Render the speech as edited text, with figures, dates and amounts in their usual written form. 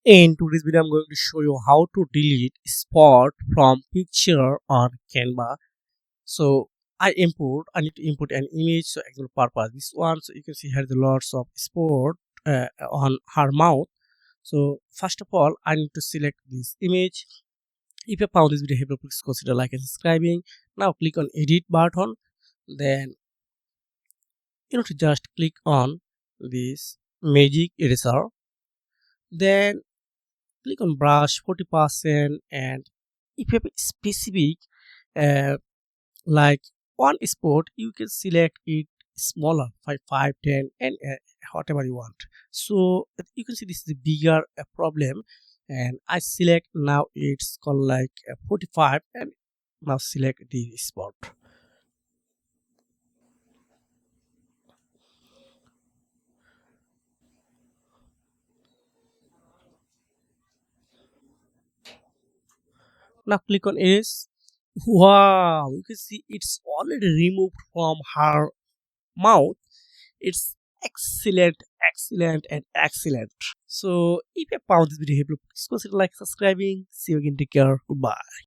In today's video, I'm going to show you how to delete spot from picture on Canva. So I need to input an image. So example purpose this one. So you can see here the lots of spot on her mouth. So first of all, I need to select this image. If you found this video helpful, please consider like and subscribing. Now click on edit button. Then you need to just click on this magic eraser. Then click on brush 40%, and if you have a specific uh, like one spot, you can select it smaller 5 10 and whatever you want. So you can see this is a bigger problem, and I select now it's called like 45, and now select the spot. Now click on erase. Wow, you can see it's already removed from her mouth. It's excellent, excellent, and excellent. So if you found this video helpful, please consider like subscribing. See you again. Take care. Goodbye.